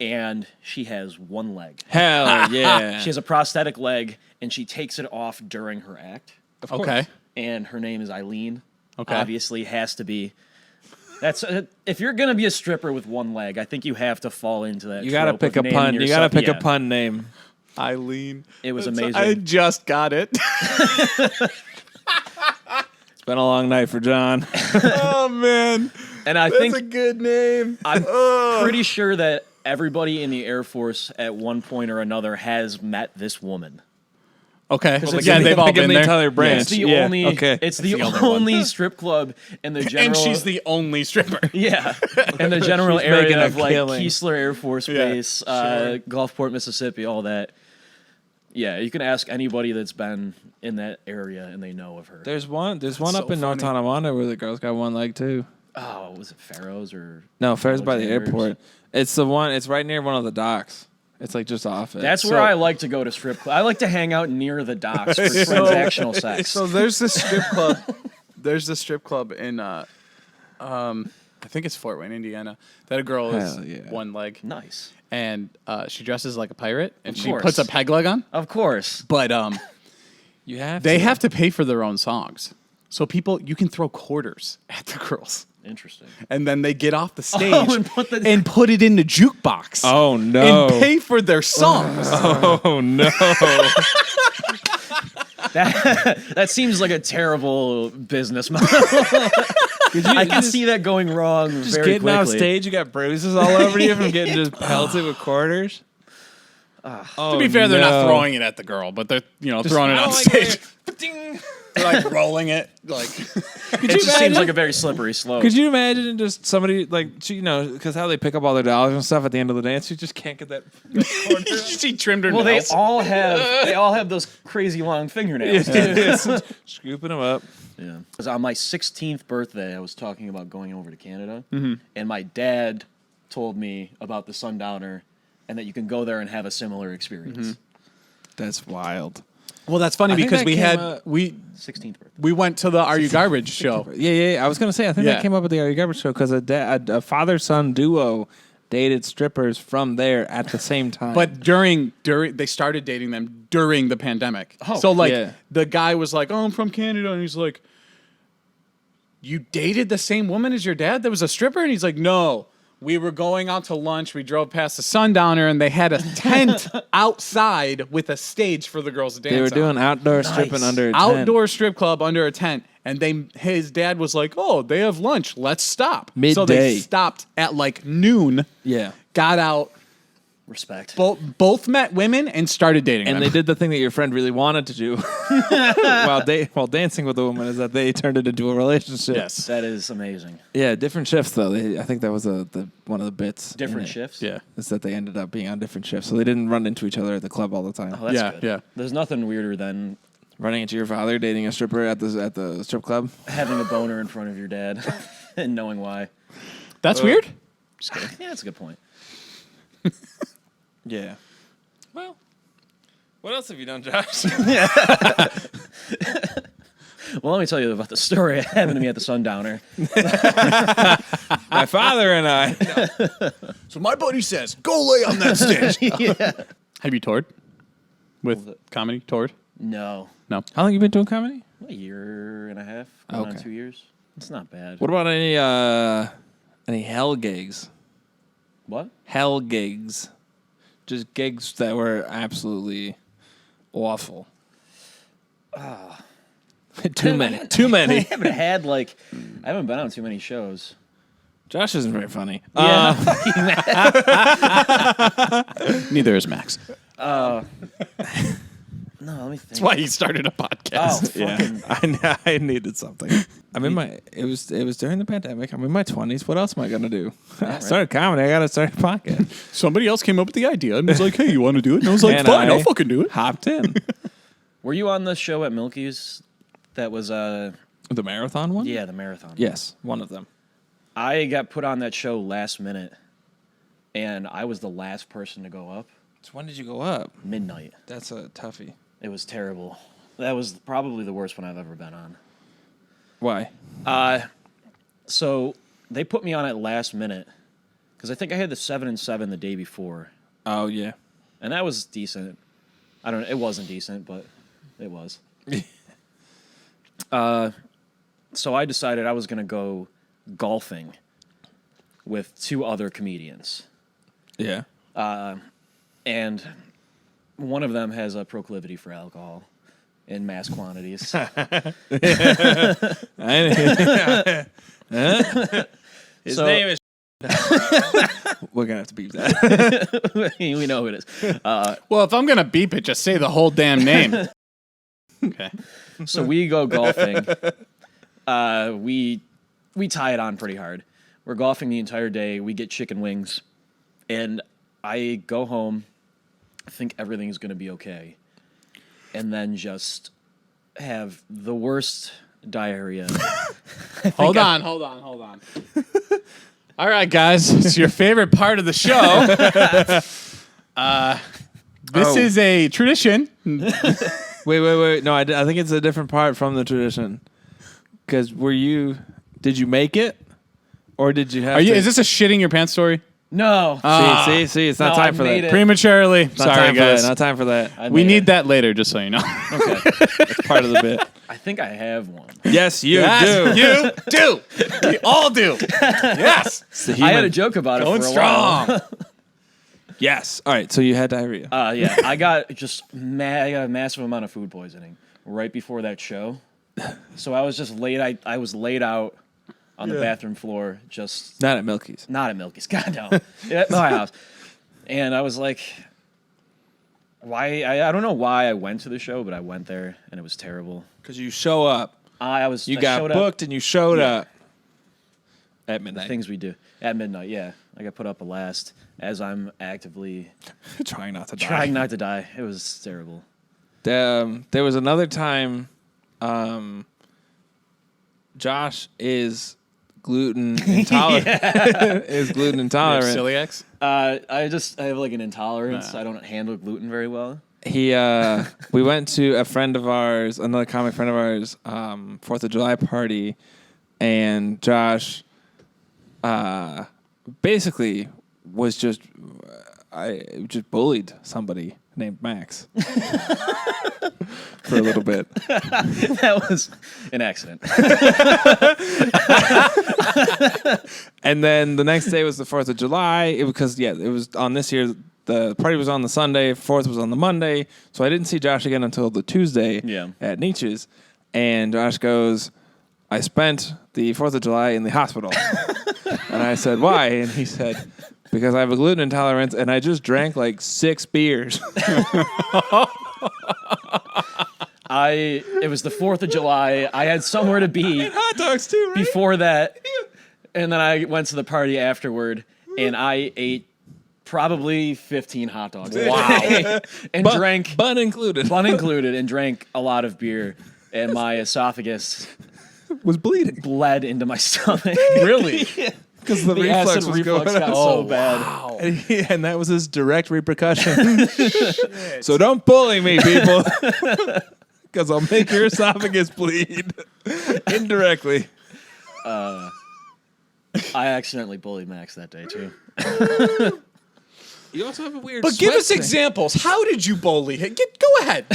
and she has one leg. Hell yeah. She has a prosthetic leg, and she takes it off during her act. Okay. And her name is Eileen. Okay. Obviously, has to be. That's if you're gonna be a stripper with one leg, I think you have to fall into that. You gotta trope pick of a naming pun. You yourself- gotta pick yeah. a pun name. Eileen. It was That's- amazing. I just got it. It's been a long night for John. Oh, man. And I That's think a good name. I'm pretty sure that everybody in the Air Force at one point or another has met this woman. Okay. Well, yeah, they've all been the there. entire branch. It's the Yeah, only. okay. It's the the only only strip club in the general. And she's the only stripper. Yeah, in the general She's making area a of like killing. Keesler Air Force Yeah, Base, Gulfport, Mississippi, all that. Yeah, you can ask anybody that's been in that area and they know of her. There's one up so in North funny. Tonawanda where the girl's got one leg too. Oh, was it Pharaoh's or? No, Fair's by the Alexander's? airport. It's the one. It's right near one of the docks. It's like just off it. That's where I like to go to strip club. I like to hang out near the docks for transactional sex. So there's this strip club. There's this strip club in, I think it's Fort Wayne, Indiana. That a girl is Hell yeah. one leg, Nice, and she dresses like a pirate, and Of she course. puts a peg leg on. of course. But You have. they to. have to pay for their own songs. So you can throw quarters at the girls, Interesting. and then they get off the stage and put it in the jukebox. Oh no. And pay for their songs. Oh no. That seems like a terrible business model. I can see that going wrong Just very getting off quickly. stage, you got bruises all over you from getting just pelted with quarters. To be fair, they're not throwing it at the girl, but they're throwing it on stage. They're like rolling it. Like It just seems like a very slippery slope. Could you imagine just somebody like because how they pick up all their dollars and stuff at the end of the dance, you just can't get that corner. she trimmed her Well, they nails. all have those crazy long fingernails. too. Scooping them up. Yeah. 'Cause on my 16th birthday, I was talking about going over to Canada, and my dad told me about the Sundowner, and that you can go there and have a similar experience. That's wild. Well, that's funny I think because that we came had up- 16th birthday. we went to the Are You Garbage show. Yeah. I was gonna say I think Yeah. that came up at the Are You Garbage show because a father-son duo dated strippers from there at the same time. But during they started dating them during the pandemic. Oh, so like yeah. the guy was like, "Oh, I'm from Canada," and he's like, "You dated the same woman as your dad? That was a stripper?" And he's like, "No." We were going out to lunch. We drove past the Sundowner, and they had a tent outside with a stage for the girls to dance they were on. doing outdoor stripping under a tent. Outdoor strip club under a tent, and his dad was like, "Oh, they have lunch. Let's stop." So Midday. they stopped at like noon. Yeah. Got out. Respect. Both met women and started dating And them. they did the thing that your friend really wanted to do while dancing with the woman is that they turned it into a relationship. Yes. That is amazing. Yeah, different shifts though. I think that was one of the bits. in Different it, shifts. Yeah. Is that they ended up being on different shifts, so they didn't run into each other at the club all the time. Oh, that's Yeah, good. yeah. There's nothing weirder than Running into your father, dating a stripper at the strip club. having a boner in front of your dad and knowing why. That's weird. Just kidding. Yeah, that's a good point. Yeah. Well, what else have you done, Josh? Well, let me tell you about the story that happened to me at the Sundowner. My father and I. So my buddy says, "Go lay on that stage." Have you toured with comedy? Toured? No. No. How long you been doing comedy? A year and a half, going on Okay. 2 years. It's not bad. What about any hell gigs? What? Hell gigs. Just gigs that were absolutely awful. Too many. Too I many. haven't I haven't been on too many shows. Josh isn't very funny. Yeah. Neither is Max. No, let me think. That's why he started a podcast. fucking. I needed something. I'm in my. It was during the pandemic. I'm in my 20s. What else am I gonna do? I started comedy. I gotta start a podcast. Somebody else came up with the idea and was like, "Hey, you want to do it?" And I was like, And "Fine, I I'll fucking do it." Hopped in. Were you on the show at Milky's that was, The marathon one? the marathon? Yes, one of them. I got put on that show last minute, and I was the last person to go up. So when did you go up? Midnight. That's a toughie. It was terrible. That was probably the worst one I've ever been on. Why? So they put me on at last minute because I think I had the 7 and 7 the day before, Oh yeah. and that was decent. It wasn't decent, but it was. So I decided I was gonna go golfing with 2 other comedians, Yeah. and one of them has a proclivity for alcohol in mass quantities. His So- name is. We're gonna have to beep that. We know who it is. Well, if I'm gonna beep it, just say the whole damn name. Okay. So we go golfing. We tie it on pretty hard. We're golfing the entire day. We get chicken wings, and I go home. I think everything's gonna be okay, and then just have the worst diarrhea. Hold on. All right, guys, it's your favorite part of the show. This is a tradition. Wait. No, I think it's a different part from the tradition. Because did you make it? Or did you have Is this a shitting your pants story? No. See, it's not No, time I for made that. it. Prematurely. Not Sorry, time for guys. that. Not time for that. I We made need it. that later, just so you know. Okay. It's part of the bit. I think I have one. Yes, you Yes, do. you do. We all do. Yes. It's the I human. had a joke about it Going for a while. strong. Yes. All right, so you had diarrhea. Yeah, I got I got a massive amount of food poisoning right before that show. So I was just laid. I was laid out on the bathroom floor, just Not at Milky's. not at Milky's. God no, at my house. And I was like, why? I don't know why I went to the show, but I went there and it was terrible. Because you show up. I got showed booked and you showed Yeah. up at up. midnight. Things we do at midnight. Yeah, I got put up last as I'm actively Trying not to die. trying not to die. It was terrible. There was another time Josh is gluten intolerant. Is gluten intolerant. Celiacs? I have like an intolerance. I don't handle gluten very well. We went to a friend of ours, another comic friend of ours, 4th of July party, and Josh basically was just bullied somebody named Max for a little bit. That was an accident. And then the next day was the 4th of July. It was on this year. The party was on the Sunday. 4th was on the Monday. So I didn't see Josh again until the Tuesday at Nietzsche's. And Josh goes, I spent the 4th of July in the hospital. And I said, why? And he said, because I have a gluten intolerance and I just drank like 6 beers. It was the 4th of July. I had somewhere to be Hot dogs too, right? before that. And then I went to the party afterward and I ate probably 15 hot dogs. Wow. And drank, Bun included. fun included, and drank a lot of beer. And my esophagus was bleeding. bled into my stomach. Really? Because the, The reflux acid was reflux going got on. so bad. And that was his direct repercussion. So don't bully me, people. Because I'll make your esophagus bleed indirectly. I accidentally bullied Max that day, too. You also have a weird But give sweat us thing. examples. How did you bully him? Go ahead.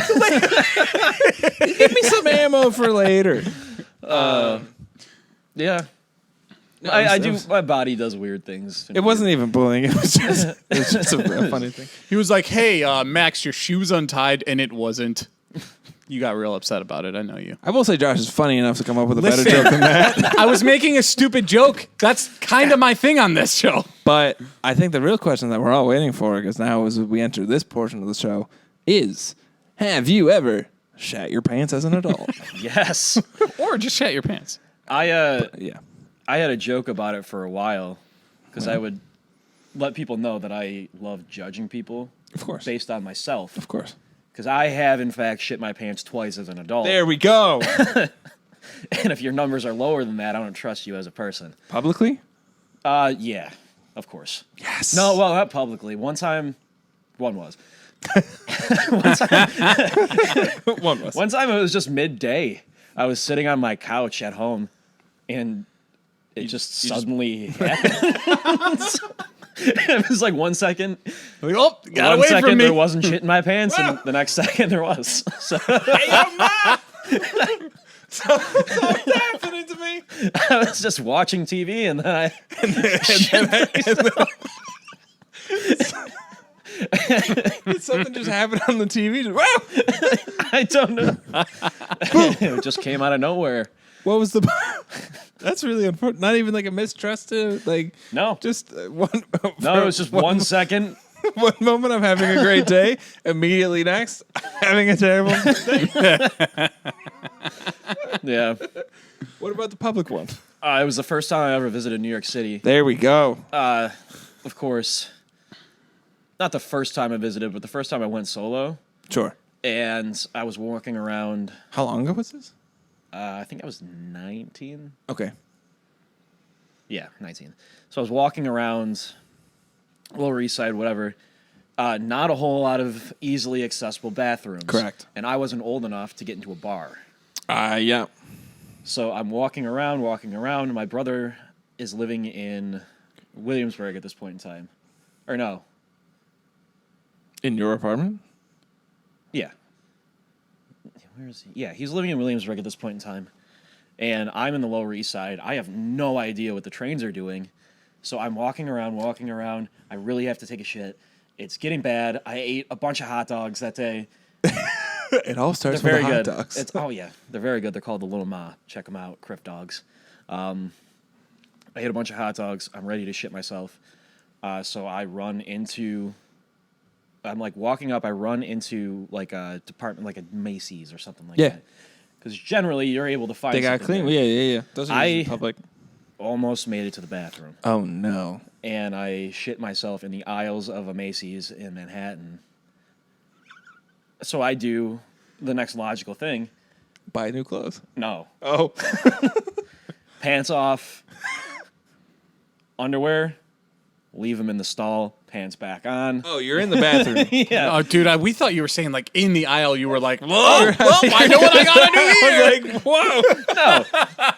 Give me some ammo for later. Yeah. No, I it do. was- My body does weird things. It wasn't even bullying. It was just a funny thing. He was like, hey, Max, your shoe's untied, and it wasn't. You got real upset about it. I know you. I will say Josh is funny enough to come up with a better Listen. joke than that. I was making a stupid joke. That's kind of my thing on this show. But I think the real question that we're all waiting for, because now as we enter this portion of the show, is have you ever shat your pants as an adult? Yes. Or just shat your pants. I Yeah. had a joke about it for a while because I would let people know that I love judging people Of course. based on myself. Of course. Because I have, in fact, shit my pants twice as an adult. There we go. And if your numbers are lower than that, I don't trust you as a person. Publicly? Yeah, of course. Yes. No, well, not publicly. One was. One was. One time it was just midday. I was sitting on my couch at home, and it just suddenly happened. It was like 1 second. Like, oh, got One away second from me. there wasn't shit in my pants, and the next second there was. So What's happening to me? I was just watching TV, and then Did something just happen on the TV? Just, wow! I don't know. It just came out of nowhere. What was the... That's really unfortunate. Not even like a mistrust to, like... No. Just one... No, it was just 1 second. One moment I'm having a great day. Immediately next, having a terrible day. Yeah. What about the public one? It was the first time I ever visited New York City. There we go. Of course, not the first time I visited, but the first time I went solo. Sure. And I was walking around. How long ago was this? I think I was 19. Okay. Yeah, 19. So I was walking around Lower East Side, whatever. Not a whole lot of easily accessible bathrooms. Correct. And I wasn't old enough to get into a bar. Yeah. So I'm walking around, and my brother is living in Williamsburg at this point in time. Or no. In your apartment? Yeah. Where is he? Yeah, he's living in Williamsburg at this point in time. And I'm in the Lower East Side. I have no idea what the trains are doing. So I'm walking around. I really have to take a shit. It's getting bad. I ate a bunch of hot dogs that day. It all starts They're with very the good. hot dogs. Oh, yeah. They're very good. They're called the Little Ma. Check them out. Criff dogs. I ate a bunch of hot dogs. I'm ready to shit myself. So I run into... I'm like walking up. I run into like a department, like a Macy's or something like that. Because generally you're able to find. They got something clean. there. Yeah. Those are usually public. Almost made it to the bathroom, Oh no. and I shit myself in the aisles of a Macy's in Manhattan. So I do the next logical thing. Buy new clothes. No, Oh. pants off, underwear, leave them in the stall. Pants back on. Oh, you're in the bathroom. Yeah. Oh, dude, we thought you were saying like in the aisle. You were like, whoa, I know what I gotta do here. Like, whoa. No,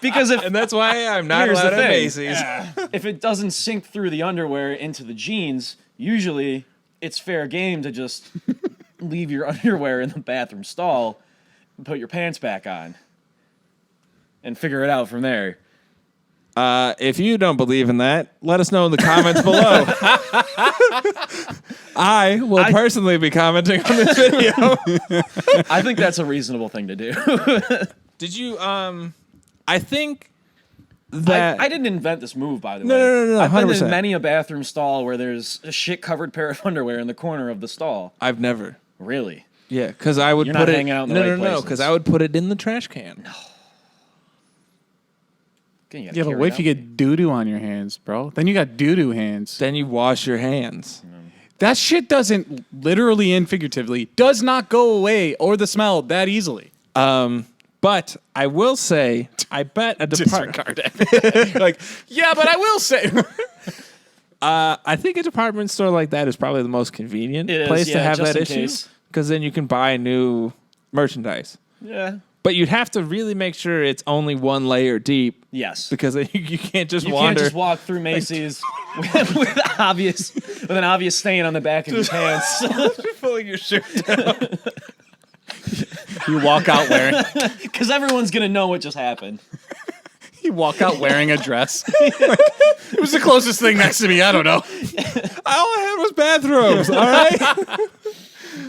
because if And that's why I'm not Here's allowed the at thing. Macy's. if it doesn't sink through the underwear into the jeans, usually it's fair game to just leave your underwear in the bathroom stall and put your pants back on and figure it out from there. If you don't believe in that, let us know in the comments below. I will personally be commenting on this video. I think that's a reasonable thing to do. Did you, I think that... I didn't invent this move, by the way. No, I've been 100%. in many a bathroom stall where there's a shit-covered pair of underwear in the corner of the stall. I've never. Really? Yeah, because I would You're put not it... hanging out in the no, right no, no, places. because I would put it in the trash can. You gotta Yeah, but carry what it if you out. get doo-doo on your hands, bro? Then you got doo-doo hands. Then you wash your hands. That shit doesn't, literally and figuratively, does not go away or the smell that easily. But I will say, I bet a department... Like, yeah, but I will say. I think a department store like that is probably the most convenient It is, place to yeah, have just that in issue. case. Because then you can buy new merchandise. Yeah. But you'd have to really make sure it's only one layer deep. Yes. Because then you can't just You wander. can't just walk through Macy's with an obvious stain on the back of your pants. pulling your shirt down. You walk out wearing. Because everyone's gonna know what just happened. You walk out wearing a dress. It was the closest thing next to me. I don't know. All I had was bathrobes, all right?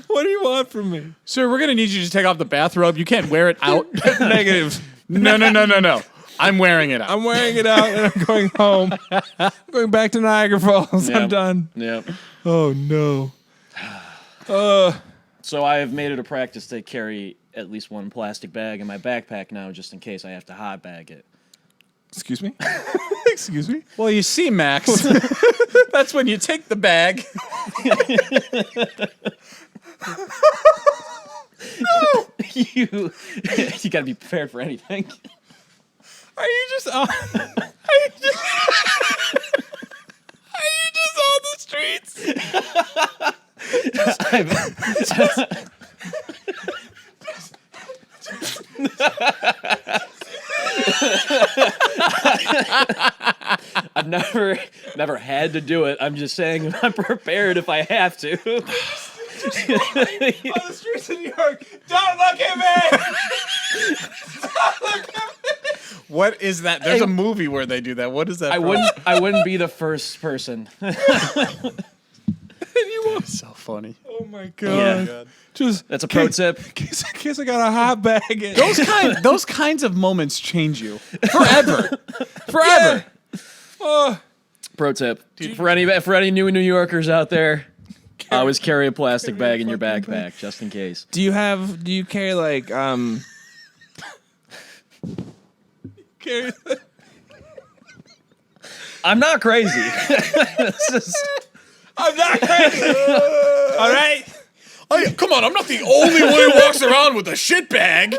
What do you want from me? Sir, we're gonna need you to take off the bathrobe. You can't wear it out. Negatives. No. I'm wearing it out. I'm wearing it out and I'm going home. I'm going back to Niagara Falls. I'm Yep. done. Yep. Oh, no. So I have made it a practice to carry at least one plastic bag in my backpack now, just in case I have to hot bag it. Excuse me? Excuse me? Well, you see, Max, that's when you take the bag. You got to be prepared for anything. Are you just on? Are you just on the streets? I've never had to do it. I'm just saying I'm prepared if I have to. On the streets of New York. Don't look at me! Don't look at me! What is that? There's a movie where they do that. What is that? I wouldn't be the first person. So funny. Oh my god. Yeah. Just That's a pro tip. in case I got a hot bag. Those kinds of moments change you forever. Forever. Oh, Pro tip for any new New Yorkers out there. I always carry a plastic bag in your backpack just in case. Do you carry like carry I'm not crazy. It's just, I'm not crazy. All right. Come on, I'm not the only one who walks around with a shit bag.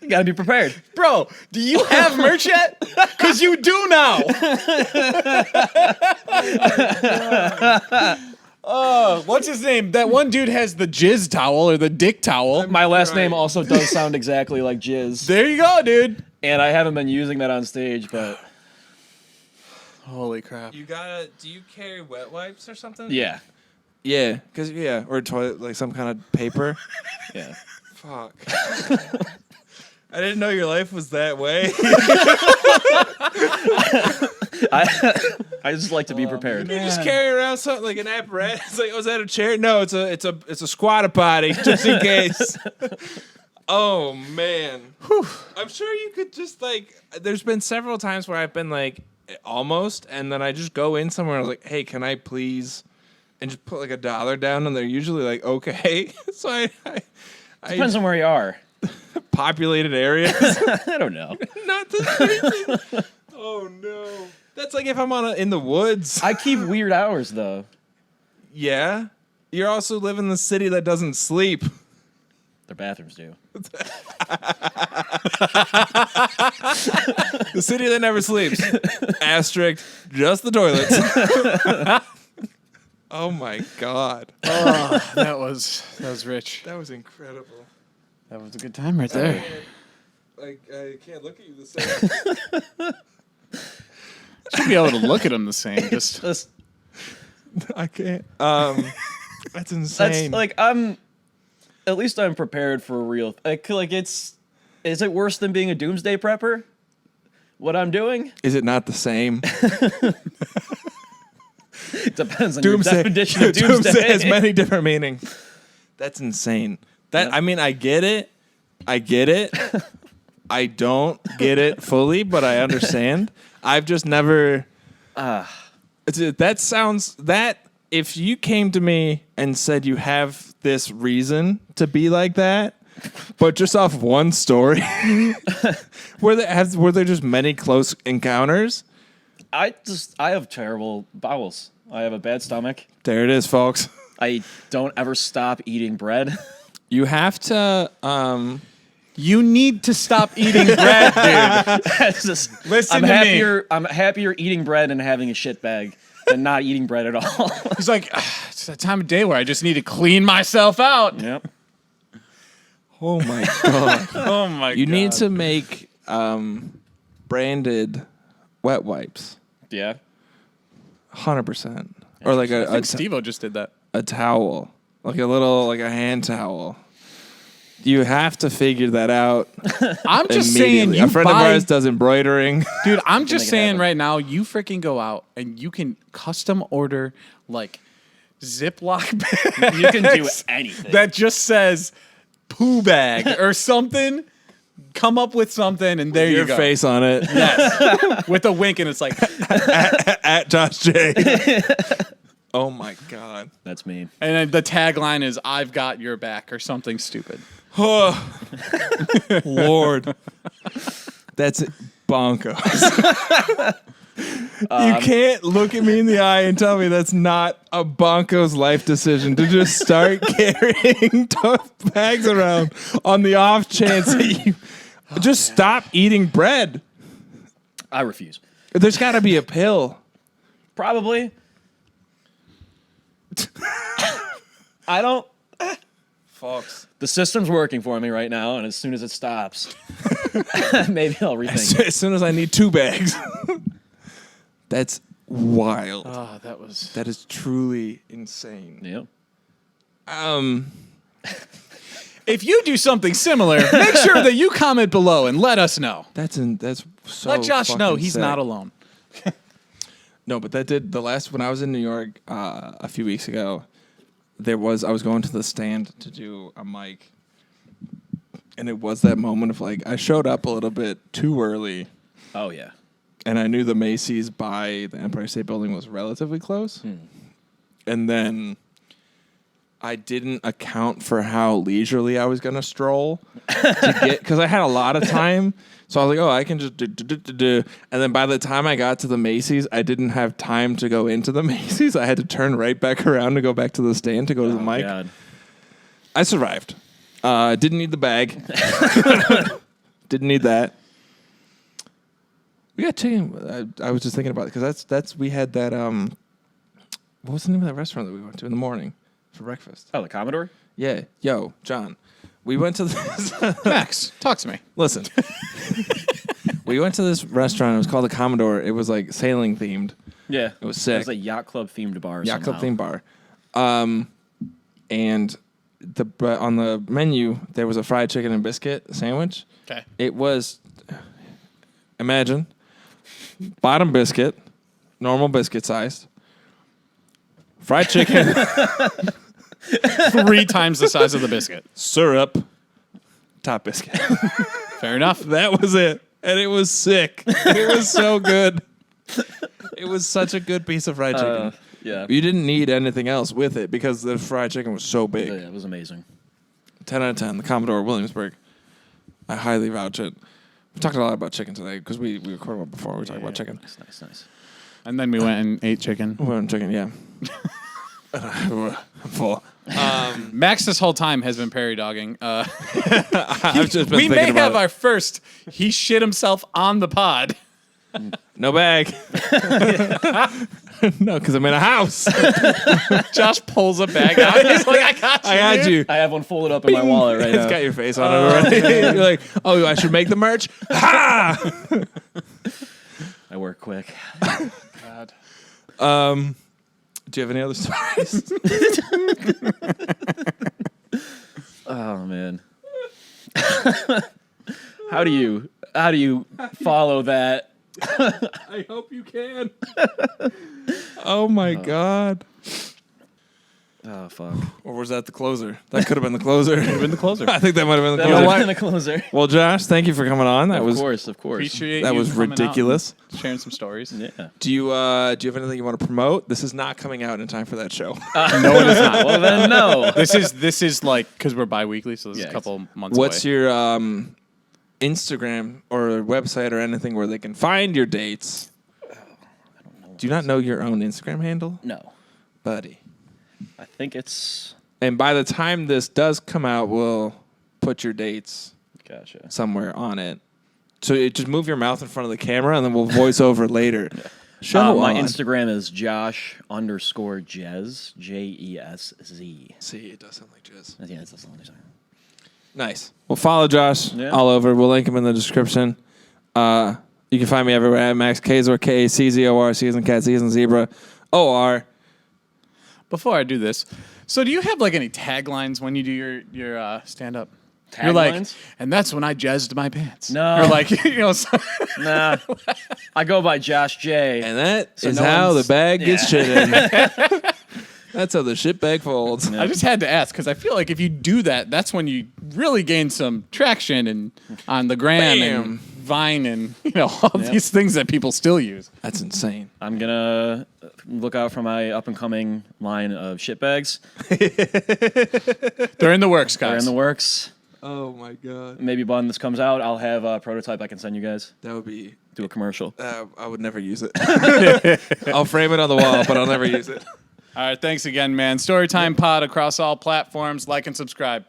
you gotta be prepared. Bro, do you have merch yet? Because you do now. What's his name? That one dude has the jizz towel or the dick towel. My last name also does sound exactly like Jesz. There you go, dude. And I haven't been using that on stage, but Holy crap. Do you carry wet wipes or something? yeah. Yeah, or toilet, like some kind of paper. Yeah. Fuck. I didn't know your life was that way. I just like to be prepared. You just carry around something like an apparatus. It's like, oh, is that a chair? No, it's a squatter potty, just in case. Oh man. Whew. I'm sure you could just like. There's been several times where I've been like almost, and then I just go in somewhere and I was like, hey, can I please? And just put like $1 down, and they're usually like, okay. So I Depends on where you are. populated areas. I don't know. Not the streets. Oh no. That's like if I'm in the woods. I keep weird hours though. Yeah. You also live in the city that doesn't sleep. Their bathrooms do. The city that never sleeps. Asterisk, just the toilets. Oh my God. Oh, that was rich. That was incredible. That was a good time right there. I can't look at you the same. Should be able to look at him the same. Just I can't. That's insane. That's like at least I'm prepared for a real. Is it worse than being a doomsday prepper? What I'm doing? Is it not the same? It depends on your definition of doomsday. Doomsday has many different meanings. That's insane. I mean, I get it. I don't get it fully, but I understand. I've just never. That if you came to me and said you have this reason to be like that, but just off one story, were there just many close encounters? I have terrible bowels. I have a bad stomach. There it is, folks. I don't ever stop eating bread. You have to. you need to stop eating bread, dude. Listen to me. I'm happier eating bread and having a shit bag than not eating bread at all. He's like, it's that time of day where I just need to clean myself out. Yep. Oh my God. Oh my God. You need to make branded wet wipes. Yeah. 100%. Or like I think Steve-O just did that. a towel, like a hand towel. You have to figure that out. I'm just saying, a friend of ours does embroidering. Dude, I'm just make it saying happen. right now, you freaking go out and you can custom order like Ziploc bags. You can do anything. that just says poo bag or something. Come up with something, and there you Your go. face on it. Yes. With a wink, and it's like, At Josh J. Oh my God. That's me. and then the tagline is "I've got your back" or something stupid. Oh, Lord. That's bonkers. You can't look at me in the eye and tell me that's not a bonkos life decision to just start carrying tough bags around on the off chance that you just stop eating bread. I refuse. There's got to be a pill. Probably. I don't. Folks. The system's working for me right now, and as soon as it stops, maybe I'll rethink. As soon as I need 2 bags. That's wild. Oh, that was. That is truly insane. Yeah. If you do something similar, make sure that you comment below and let us know. That's so. Let Josh know fucking he's sick. not alone. No, but that did when I was in New York a few weeks ago. I was going to the stand to do a mic, and it was that moment of like I showed up a little bit too early, Oh yeah. and I knew the Macy's by the Empire State Building was relatively close, and then I didn't account for how leisurely I was going to stroll to get, because I had a lot of time. So I was like, oh, I can just do. And then by the time I got to the Macy's, I didn't have time to go into the Macy's. I had to turn right back around to go back to the stand to go to the mic. God. I survived. Didn't need the bag. Didn't need that. We got chicken. I was just thinking about it because that's we had that. What was the name of that restaurant that we went to in the morning for breakfast? Oh, the Commodore? Yeah, yo, John. We went to this. Max, talk to me. Listen, we went to this restaurant. It was called the Commodore. It was like sailing themed. Yeah. It was sick. It was a yacht club themed bar. Yacht Club somehow. themed bar. And on the menu there was a fried chicken and biscuit sandwich. Okay. It was, imagine, bottom biscuit, normal biscuit sized, fried chicken, 3 times the size of the biscuit. syrup, top biscuit. Fair enough. That was it. And it was sick. It was so good. It was such a good piece of fried chicken. Yeah. You didn't need anything else with it because the fried chicken was so big. Yeah, it was amazing. 10 out of 10. The Commodore Williamsburg. I highly vouch it. We talked a lot about chicken today because we recorded one before. We talked about chicken. Nice. And then we went and ate chicken. We went chicken, yeah. I'm full. Max this whole time has been prairie dogging. I've just been We may thinking about have it. our first. He shit himself on the pod. No bag. No, because I'm in a house. Josh pulls a bag out. He's like, I got you. I had dude." you. I have one folded up in my wallet right It's now. got your face on it already. You're like, oh, I should make the merch? Ha! I work quick. God. Do you have any other stories? Oh man. How do you follow that? I hope you can. Oh my God. Oh fuck. Or was that the closer? That could have been the closer. Could have been the closer. I think that might have been the That closer. was in the closer. Well, Josh, thank you for coming on. That was Of course. Appreciate that you was coming out ridiculous. and sharing some stories. Yeah. Do you have anything you want to promote? This is not coming out in time for that show. No, it is not. Well then, no. This is like because we're bi-weekly, so this is Yeah, a couple months What's away. your Instagram or website or anything where they can find your dates? Do you not know your own Instagram handle? No. Buddy. I think it's. And by the time this does come out, we'll put your dates Gotcha. somewhere on it. So just move your mouth in front of the camera, and then we'll voice over later. Show My on. Instagram is Josh_Jesz, Jesz. See, it does sound like jizz. Yeah, that's the only time. Nice. Well, follow Josh Yeah. all over. We'll link him in the description. You can find me everywhere at Max Kazor, Kaczor, C as in cat, Z as in zebra, OR. Before I do this, so do you have like any taglines when you do your stand up? You're like, Taglines? and that's when I jazzed my pants. No. You're like, so- Nah. I go by Josh J. And that So is no how the one's- bag gets Yeah. shit in. That's how the shit bag folds. I just had to ask because I feel like if you do that, that's when you really gain some traction and on the gram Bam. and Vine and all these things that people still use. That's insane. I'm gonna look out for my up and coming line of shit bags. They're in the works, guys. They're in the works. Oh my God. Maybe when this comes out, I'll have a prototype I can send you guys. That would be. Do a commercial. I would never use it. I'll frame it on the wall, but I'll never use it. All right, thanks again, man. Storytime Pod across all platforms. Like and subscribe.